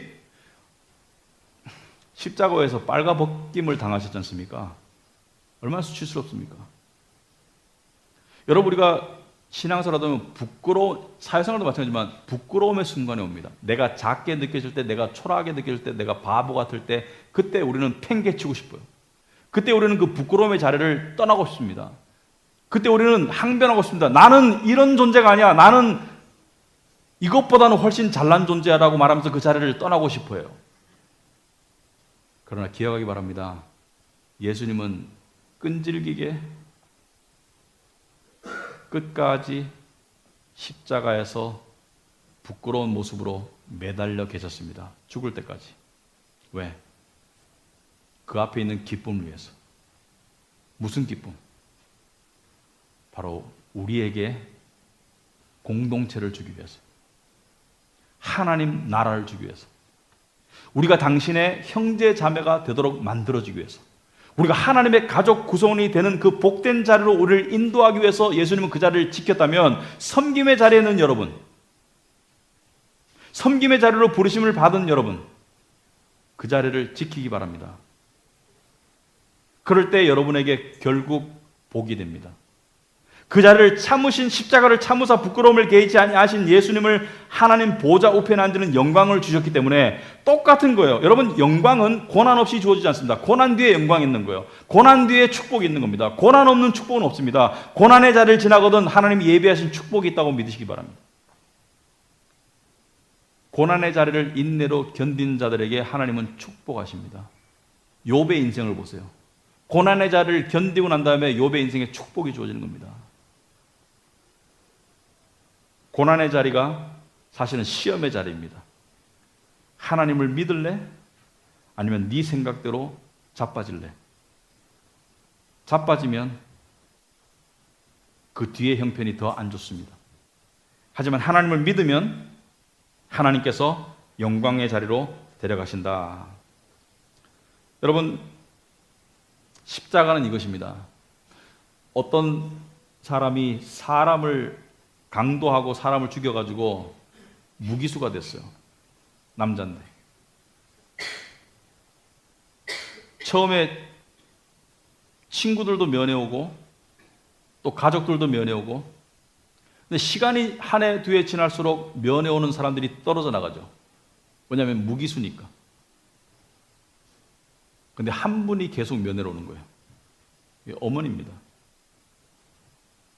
십자가에서 빨가벗김을 당하셨지 않습니까? 얼마나 수치스럽습니까? 여러분, 우리가 신앙생활하다 보면 사회생활도 마찬가지지만 부끄러움의 순간이 옵니다. 내가 작게 느껴질 때, 내가 초라하게 느껴질 때, 내가 바보 같을 때, 그때 우리는 팽개치고 싶어요. 그때 우리는 그 부끄러움의 자리를 떠나고 싶습니다. 그때 우리는 항변하고 싶습니다. 나는 이런 존재가 아니야. 나는 이것보다는 훨씬 잘난 존재라고 말하면서 그 자리를 떠나고 싶어요. 그러나 기억하기 바랍니다. 예수님은 끈질기게 끝까지 십자가에서 부끄러운 모습으로 매달려 계셨습니다. 죽을 때까지. 왜? 그 앞에 있는 기쁨을 위해서. 무슨 기쁨? 바로 우리에게 공동체를 주기 위해서. 하나님 나라를 주기 위해서. 우리가 당신의 형제 자매가 되도록 만들어주기 위해서. 우리가 하나님의 가족 구성원이 되는 그 복된 자리로 우리를 인도하기 위해서 예수님은 그 자리를 지켰다면, 섬김의 자리에 있는 여러분, 섬김의 자리로 부르심을 받은 여러분, 그 자리를 지키기 바랍니다. 그럴 때 여러분에게 결국 복이 됩니다. 그 자리를 참으신, 십자가를 참으사 부끄러움을 개의치 아니하신 예수님을 하나님 보좌 우편에 앉는 영광을 주셨기 때문에 똑같은 거예요. 여러분, 영광은 고난 없이 주어지지 않습니다. 고난 뒤에 영광이 있는 거예요. 고난 뒤에 축복이 있는 겁니다. 고난 없는 축복은 없습니다. 고난의 자리를 지나거든 하나님이 예비하신 축복이 있다고 믿으시기 바랍니다. 고난의 자리를 인내로 견딘 자들에게 하나님은 축복하십니다. 욥의 인생을 보세요. 고난의 자리를 견디고 난 다음에 욥의 인생에 축복이 주어지는 겁니다. 고난의 자리가 사실은 시험의 자리입니다. 하나님을 믿을래? 아니면 네 생각대로 자빠질래? 자빠지면 그 뒤의 형편이 더 안 좋습니다. 하지만 하나님을 믿으면 하나님께서 영광의 자리로 데려가신다. 여러분, 십자가는 이것입니다. 어떤 사람이 사람을 강도하고 사람을 죽여가지고 무기수가 됐어요. 남자인데. 처음에 친구들도 면회오고 또 가족들도 면회오고, 근데 시간이 한 해, 두 해 지날수록 면회오는 사람들이 떨어져 나가죠. 왜냐하면 무기수니까. 근데 한 분이 계속 면회를 오는 거예요. 어머니입니다.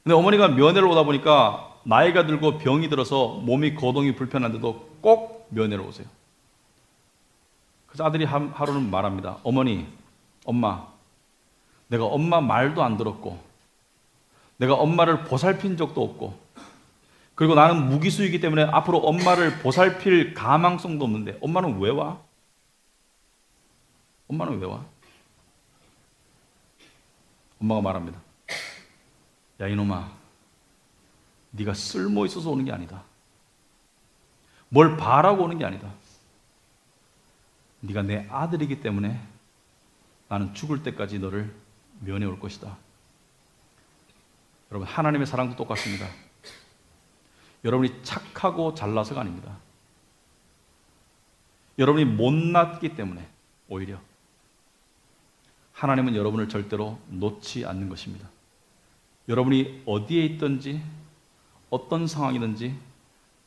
근데 어머니가 면회를 오다 보니까 나이가 들고 병이 들어서 몸이 거동이 불편한데도 꼭 면회를 오세요. 그래서 아들이 하루는 말합니다. 어머니, 엄마, 내가 엄마 말도 안 들었고 내가 엄마를 보살핀 적도 없고 그리고 나는 무기수이기 때문에 앞으로 엄마를 보살필 가망성도 없는데 엄마는 왜 와? 엄마는 왜 와? 엄마가 말합니다. 야 이놈아, 네가 쓸모 있어서 오는 게 아니다. 뭘 바라고 오는 게 아니다. 네가 내 아들이기 때문에 나는 죽을 때까지 너를 면회 올 것이다. 여러분, 하나님의 사랑도 똑같습니다. 여러분이 착하고 잘나서가 아닙니다. 여러분이 못났기 때문에 오히려 하나님은 여러분을 절대로 놓지 않는 것입니다. 여러분이 어디에 있든지 어떤 상황이든지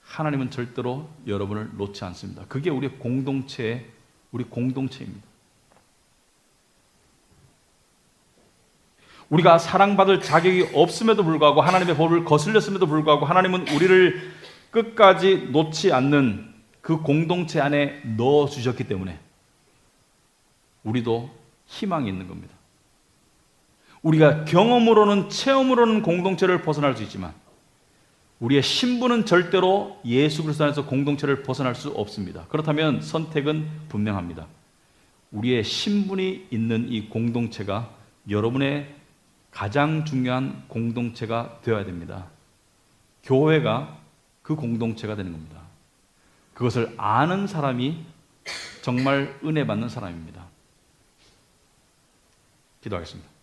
하나님은 절대로 여러분을 놓지 않습니다. 그게 우리 공동체입니다. 우리가 사랑받을 자격이 없음에도 불구하고 하나님의 법을 거슬렸음에도 불구하고 하나님은 우리를 끝까지 놓지 않는 그 공동체 안에 넣어주셨기 때문에 우리도 희망이 있는 겁니다. 우리가 경험으로는, 체험으로는 공동체를 벗어날 수 있지만 우리의 신분은 절대로 예수 그리스도 안에서 공동체를 벗어날 수 없습니다. 그렇다면 선택은 분명합니다. 우리의 신분이 있는 이 공동체가 여러분의 가장 중요한 공동체가 되어야 됩니다. 교회가 그 공동체가 되는 겁니다. 그것을 아는 사람이 정말 은혜 받는 사람입니다. 기도하겠습니다.